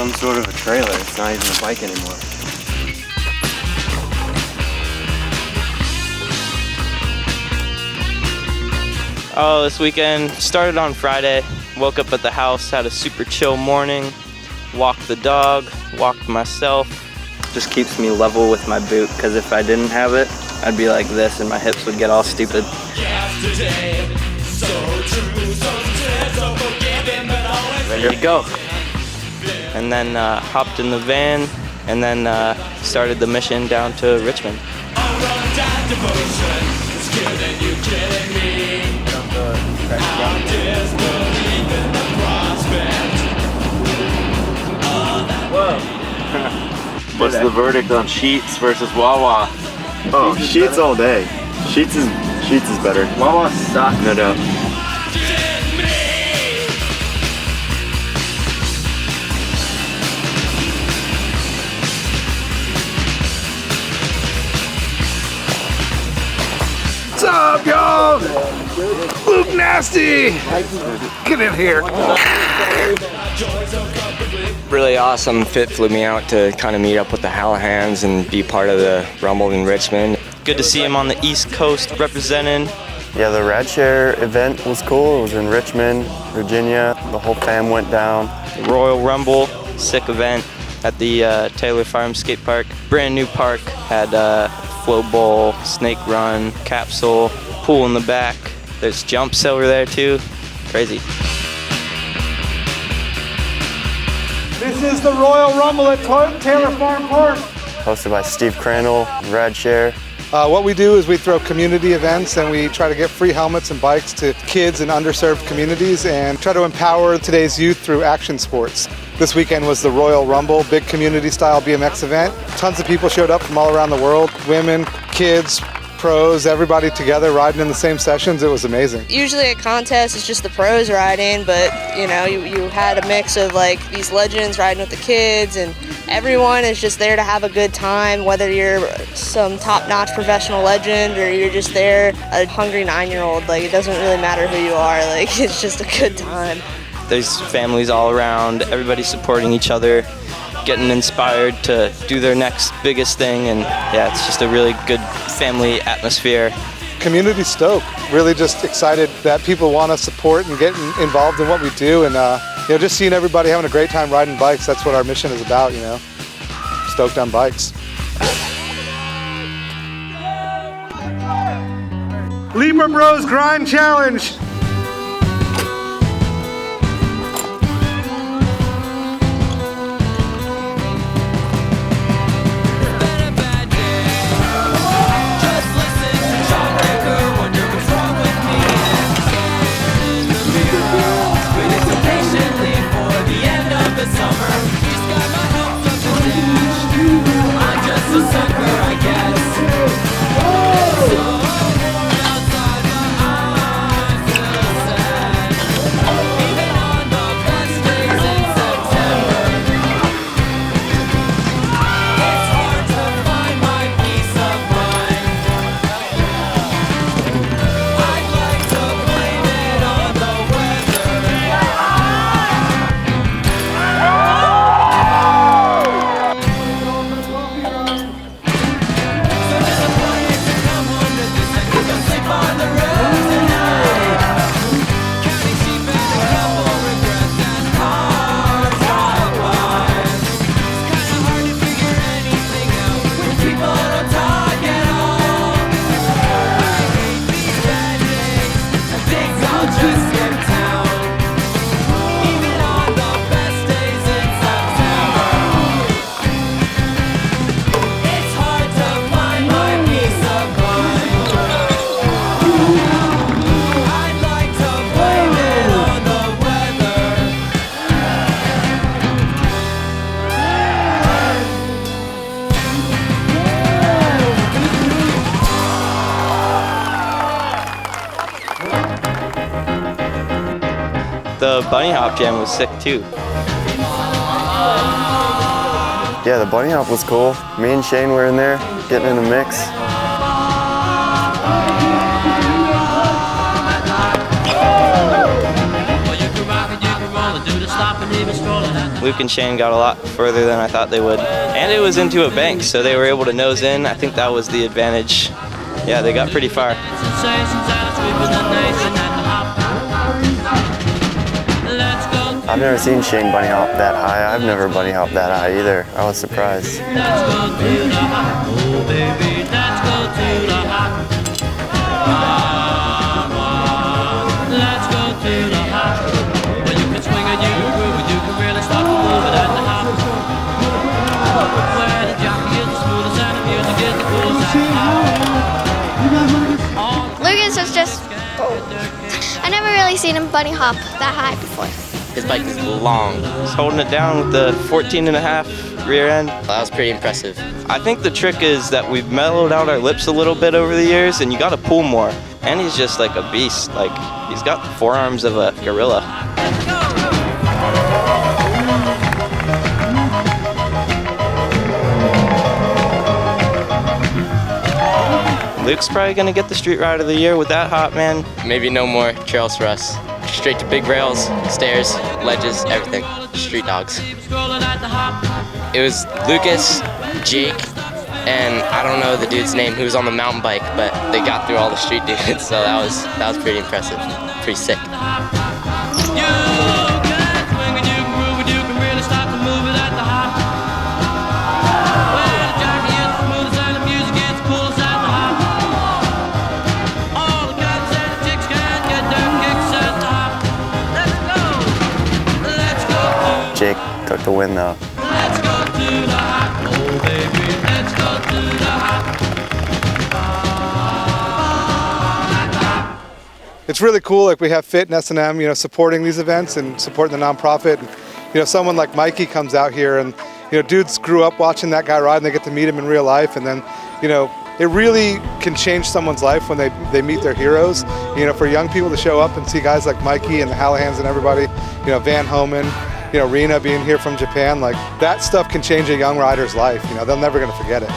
some sort of a trailer. It's not even a bike anymore. Oh, this weekend started on Friday. Woke up at the house, had a super chill morning. Walked the dog, walked myself. Just keeps me level with my boot, because if I didn't have it, I'd be like this and my hips would get all stupid. Ready to go. And then hopped in the van and then started the mission down to Richmond. Whoa. What's the verdict on Sheets versus Wawa? Oh, Sheets all day. Sheets is better. Wawa sucks. No doubt. What's up, y'all? Luke Nasty! Get in here. Really awesome. Fit flew me out to kind of meet up with the Halahans and be part of the Rumble in Richmond. Good to see him on the East Coast representing. Yeah, the Radshare event was cool. It was in Richmond, Virginia. The whole fam went down. The Royal Rumble, sick event at the Taylor Farm Skate Park. Brand new park, had flow bowl, snake run, capsule, pool in the back. There's jumps over there too. Crazy. This is the Royal Rumble at Taylor Farm Park. Hosted by Steve Crandall, Radshare. What we do is we throw community events and we try to get free helmets and bikes to kids in underserved communities and try to empower today's youth through action sports. This weekend was the Royal Rumble, big community-style BMX event. Tons of people showed up from all around the world, women, kids, pros, everybody together riding in the same sessions. It was amazing. Usually a contest is just the pros riding, but you know, you had a mix of like these legends riding with the kids, and everyone is just there to have a good time, whether you're some top-notch professional legend or you're just there, a hungry 9-year-old. Like, it doesn't really matter who you are, like, it's just a good time. There's families all around, everybody supporting each other, getting inspired to do their next biggest thing, and yeah, it's just a really good family atmosphere. Community stoked, really just excited that people want to support and get involved in what we do, and you know, just seeing everybody having a great time riding bikes. That's what our mission is about, you know, stoked on bikes. Libra Bros Grind Challenge. The bunny hop jam was sick too. Yeah, the bunny hop was cool. Me and Shane were in there, getting in the mix. Well, you can rock and you can roll and do the stop and even strolling at the Luke and Shane got a lot further than I thought they would. And it was into a bank, so they were able to nose in. I think that was the advantage. Yeah, they got pretty far. I've never seen Shane bunny hop that high. I've never bunny hopped that high either. I was surprised. Lucas was just, I never really seen him bunny hop that high before. His bike is long. He's holding it down with the 14.5 rear end. That was pretty impressive. I think the trick is that we've mellowed out our lips a little bit over the years, and you gotta pull more. And he's just like a beast. Like, he's got the forearms of a gorilla. Luke's probably gonna get the Street Ride of the Year with that hop, man. Maybe no more trails for us. Straight to big rails, stairs, ledges, everything. Street dogs. It was Lucas, Jake, and I don't know the dude's name who was on the mountain bike, but they got through all the street dudes, so that was pretty impressive, pretty sick. Jake took the win though. Let's go to the hop, oh baby, let's go to the hop. It's really cool, like we have Fit and S&M, you know, supporting these events and supporting the nonprofit. And, you know, someone like Mikey comes out here and, you know, dudes grew up watching that guy ride and they get to meet him in real life. And then, you know, it really can change someone's life when they meet their heroes. You know, for young people to show up and see guys like Mikey and the Halahans and everybody, you know, Van Homan, you know, Rena being here from Japan, like that stuff can change a young rider's life. You know, they're never gonna forget it.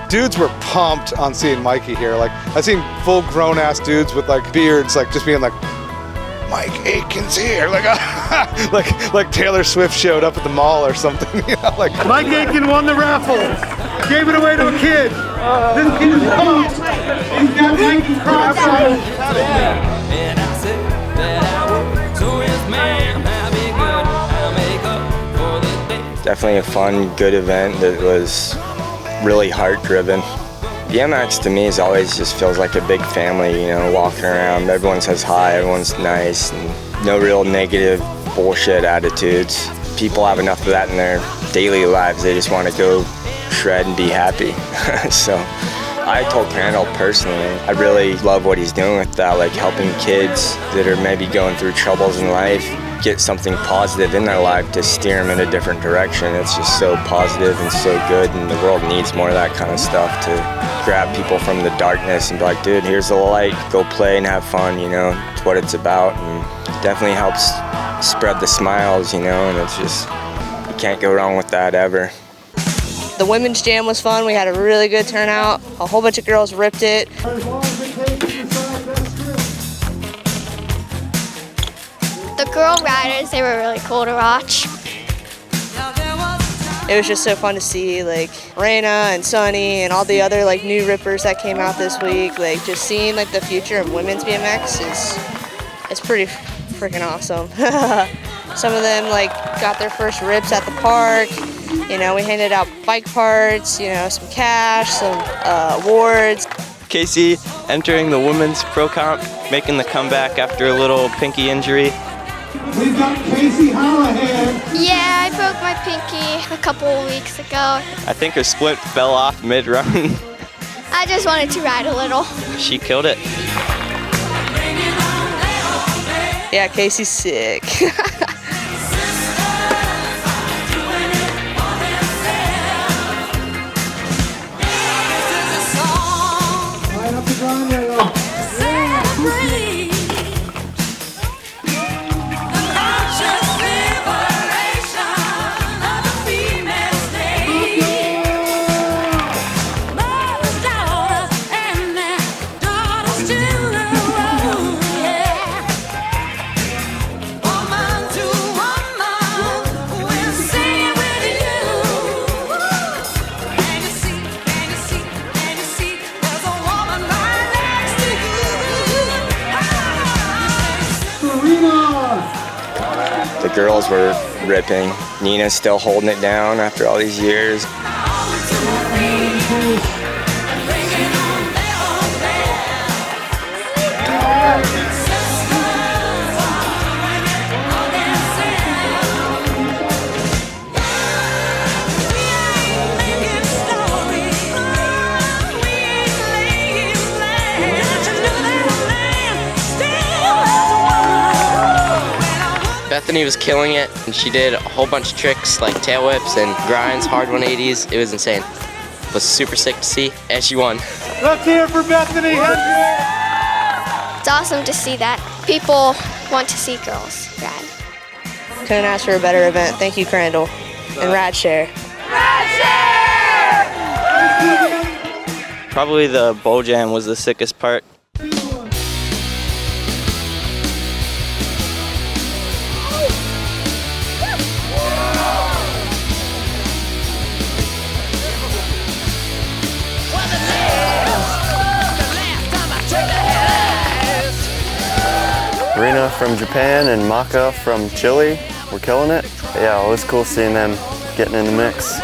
Dudes were pumped on seeing Mikey here. Like I seen full grown ass dudes with like beards, like just being like, Mike Aitken's here. Like, like Taylor Swift showed up at the mall or something. You know, like Mike Aitken won the raffle. Gave it away to a kid. This kid is pumped. He's got Nike Crocs on. Definitely a fun, good event that was really heart-driven. BMX to me is always just feels like a big family, you know, walking around. Everyone says hi, everyone's nice, and no real negative bullshit attitudes. People have enough of that in their daily lives. They just want to go shred and be happy. So I told Crandall personally, I really love what he's doing with that, like helping kids that are maybe going through troubles in life get something positive in their life to steer them in a different direction. It's just so positive and so good, and the world needs more of that kind of stuff to grab people from the darkness and be like, dude, here's the light, go play and have fun, you know, it's what it's about, and definitely helps spread the smiles, you know, and it's just, you can't go wrong with that ever. The women's jam was fun. We had a really good turnout. A whole bunch of girls ripped it. The girl riders, they were really cool to watch. It was just so fun to see like Rena and Sunny and all the other like new rippers that came out this week. Like just seeing like the future of women's BMX is pretty freaking awesome. Some of them like got their first rips at the park. You know, we handed out bike parts, you know, some cash, some awards. Casey entering the women's pro comp, making the comeback after a little pinky injury. We've got Casey Halahan. Yeah, I broke my pinky a couple of weeks ago. I think her splint fell off mid-run. I just wanted to ride a little. She killed it. Yeah, Casey's sick. Woman to The girls were ripping. Nina's still holding it down after all these years. Bethany was killing it, and she did a whole bunch of tricks like tail whips and grinds, hard 180s. It was insane. It was super sick to see, and she won. Let's hear it for Bethany Hendrick. It's awesome to see that. People want to see girls ride. Couldn't ask for a better event. Thank you, Crandall. And Radshare. Probably the bowl jam was the sickest part. Rena from Japan and Maka from Chile were killing it. Yeah, it was cool seeing them getting in the mix.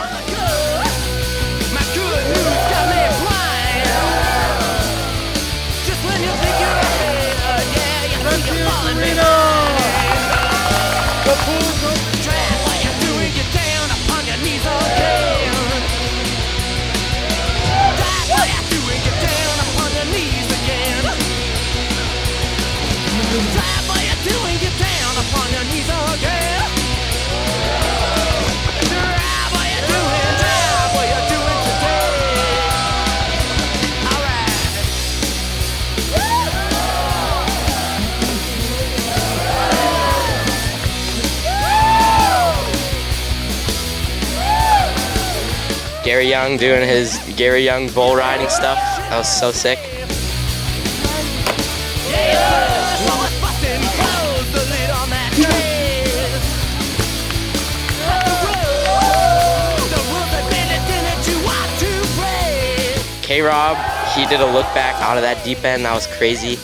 Gary Young doing his Gary Young bull riding stuff. That was so sick. K-Rob, he did a look back out of that deep end. That was crazy.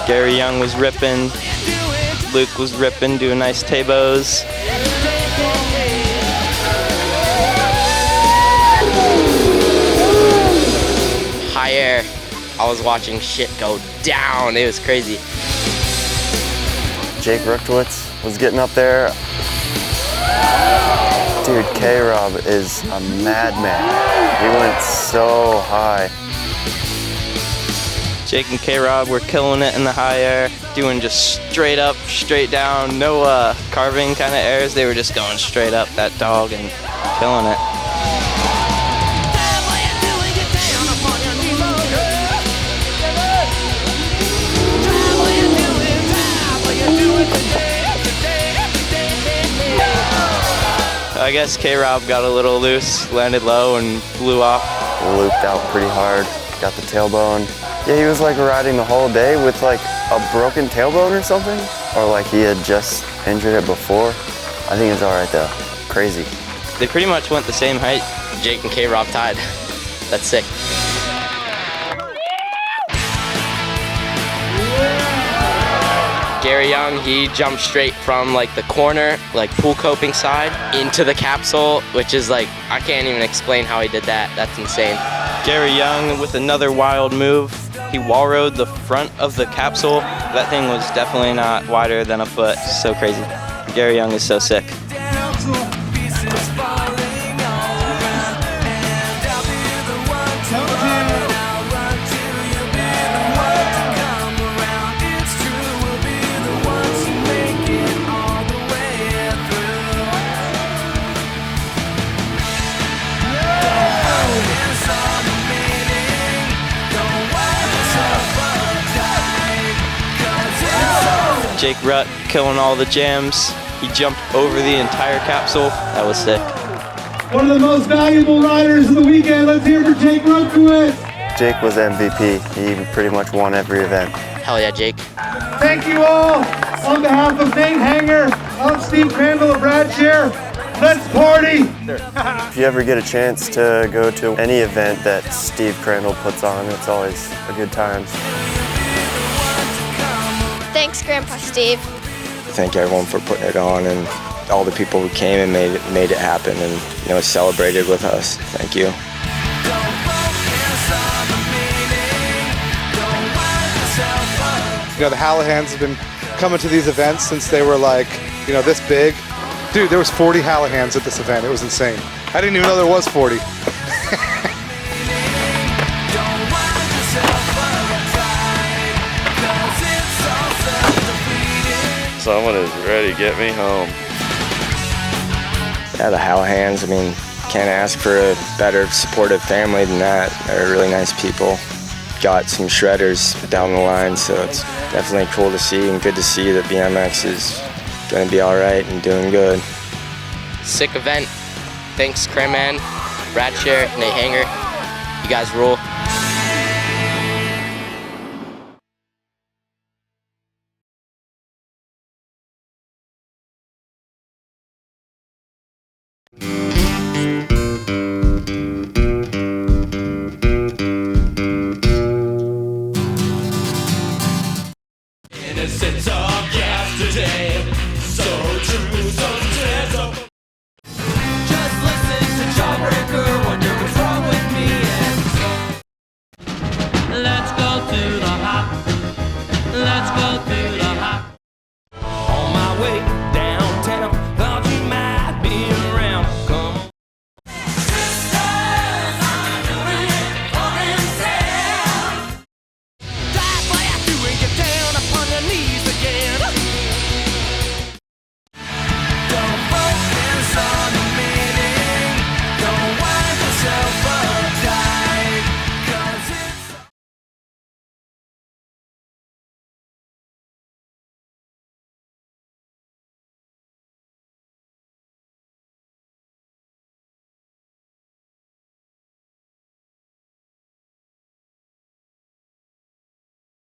Gary Young was ripping. Luke was ripping, doing nice tabos. High air. I was watching shit go down. It was crazy. Jake Ruchtwitz was getting up there. Dude, K-Rob is a madman. He went so high. Jake and K-Rob were killing it in the high air, doing just straight up, straight down, no carving kind of airs. They were just going straight up that dog and killing it. I guess K-Rob got a little loose, landed low, and blew off. Looped out pretty hard, got the tailbone. Yeah, he was like riding the whole day with like a broken tailbone or something. Or like he had just injured it before. I think it's all right though. Crazy. They pretty much went the same height. Jake and K-Rob tied. That's sick. Gary Young, he jumped straight from like the corner, like pool coping side, into the capsule, which is like, I can't even explain how he did that. That's insane. Gary Young with another wild move. He wall rode the front of the capsule. That thing was definitely not wider than a foot. So crazy. Gary Young is so sick. Jake Rutt killing all the jams. He jumped over the entire capsule. That was sick. One of the most valuable riders of the weekend. Let's hear for Jake Rutkowitz. Jake was MVP. He pretty much won every event. Hell yeah, Jake. Thank you all on behalf of Nate Hanger, of Steve Crandall of Radshare. Let's party! If you ever get a chance to go to any event that Steve Crandall puts on, it's always a good time. Thanks, Grandpa Steve. Thank everyone for putting it on and all the people who came and made it happen and celebrated with us. Thank you. The Halahans have been coming to these events since they were like, this big. Dude, there was 40 Halahans at this event. It was insane. I didn't even know there was 40. Someone is ready to get me home. Yeah, the Halahans, can't ask for a better supportive family than that. They're really nice people. Got some shredders down the line, so it's definitely cool to see and good to see that BMX is going to be all right and doing good. Sick event. Thanks, Cranman, Radshare, Nate Hanger. You guys rule. Innocence